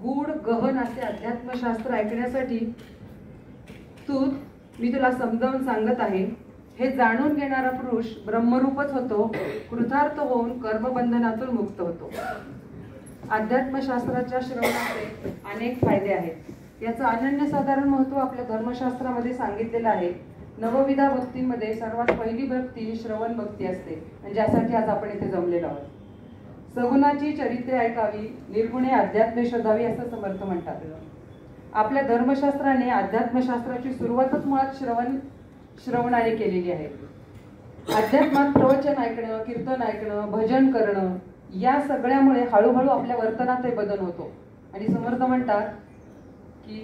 गूढ गहन असे अध्यात्मशास्त्र ऐकण्यासाठी मी तुला समजावून सांगत आहे. हे जाणून घेणारा पुरुष ब्रह्मरूपच होतो, कृतार्थ होऊन कर्मबंधनातून मुक्त होतो. अध्यात्मशास्त्राच्या श्रवणाचे अनेक फायदे आहेत. याचं अनन्यसाधारण महत्त्व आपल्या धर्मशास्त्रामध्ये सांगितलेलं आहे. नवविधा भक्तींमध्ये सर्वात पहिली भक्ती श्रवण भक्ती असते, आणि ज्यासाठी आज आपण इथे जमलेलो आहोत. सगुणाची चरित्रे ऐकावी, निर्गुणे अध्यात्मे शोधावी असं समर्थ म्हणतात. आपल्या धर्मशास्त्राने अध्यात्मशास्त्राची सुरुवातच मुळात श्रवणाने केलेली आहे. अध्यात्मात प्रवचन ऐकणं, कीर्तन ऐकणं, भजन करणं या सगळ्यामुळे हळूहळू आपल्या वर्तनातही बदल होतो. आणि समर्थ म्हणतात की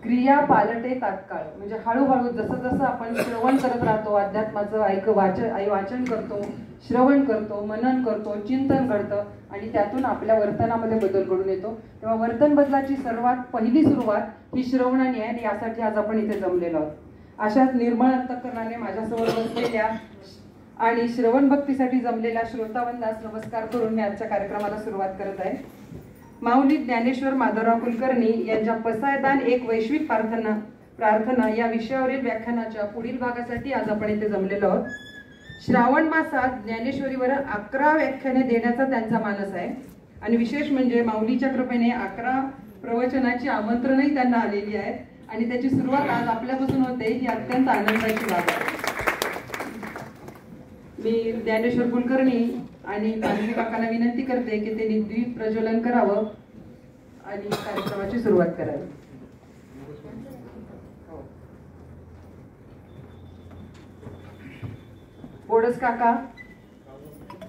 क्रिया पालटे तात्काळ, म्हणजे हळूहळू जसं जसं आपण श्रवण करत राहतो, अध्यात्माचं वाचन करतो, श्रवण करतो, मनन करतो, चिंतन घडतं, आणि त्यातून आपल्या वर्तनामध्ये बदल घडून येतो. तेव्हा वर्तन बदलाची सर्वात पहिली सुरुवात ही श्रवणाने आहे, आणि यासाठी आज आपण इथे जमलेलो आहोत. अशाच निर्मळ अंतःकरणाने माझ्यासमोर बसलेल्या आणि श्रवण भक्तीसाठी जमलेल्या श्रोतावंदास नमस्कार करून मी आजच्या कार्यक्रमाला सुरुवात करत आहे. माऊली ज्ञानेश्वर माधवराव कुलकर्णी यांच्या पसायदान एक वैश्विक प्रार्थना या विषयावरील व्याख्यानाच्या पुढील भागासाठी आज आपण इथे जमलेलो आहोत. श्रावण मासात ज्ञानेश्वरीवर 11 व्याख्याने देण्याचा त्यांचा मानस आहे, आणि विशेष म्हणजे माऊलीच्या कृपेने 11 प्रवचनाची आमंत्रणही त्यांना आलेली आहेत, आणि त्याची सुरुवात आज आपल्यापासून होते ही अत्यंत आनंदाची बाब आहे. मी ज्ञानेश्वर कुलकर्णी आणि मानवी काकांना विनंती करते की त्यांनी दीप प्रज्वलन करावं आणि कार्यक्रमाची सुरुवात करावी. बोडस काका,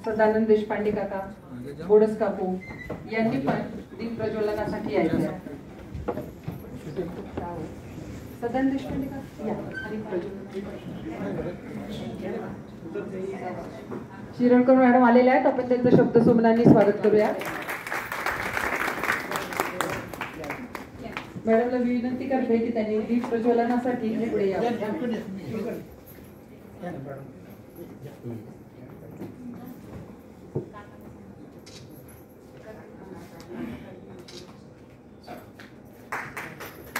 सदानंद देशपांडे काका, बोडस काकू यांनी पण दीप प्रज्वलनासाठी यायचं. सदानंद देशपांडे काका या दीप प्रज्वलन. शिरणकर मॅडम आलेल्या आहेत, आपण त्यांचं शब्द सुमनांनी स्वागत करूया. मॅडमला विनंती करते की त्यांनी दीप प्रज्वलनासाठी पुढे यावं.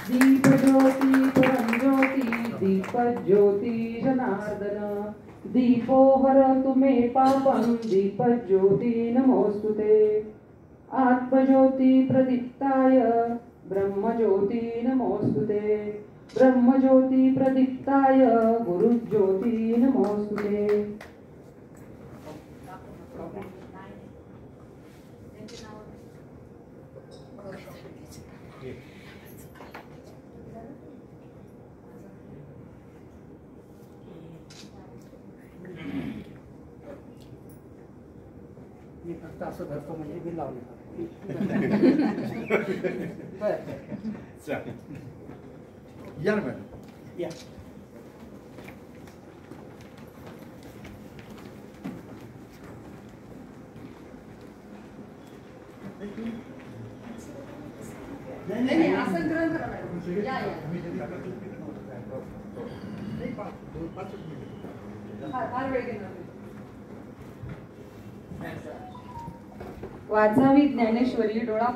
दीप ज्योती परंज्योती दीप ज्योती जनार्दन दीपो हरतु मे पापं दीप ज्योती नमोस्तुते. आत्मज्योती प्रदीप्ताय ब्रह्मज्योती नमोस्तुते. ब्रह्मज्योती प्रदीप्ताय गुरुज्योती नमोस्तुते. मी फक्त असं धरतो म्हणजे बिल लावलं. या मॅडम या. नाही आसन ग्रहण करा मॅडम. या या फार वेळ घेणार. वाचावी ज्ञानेश्वरी डोळा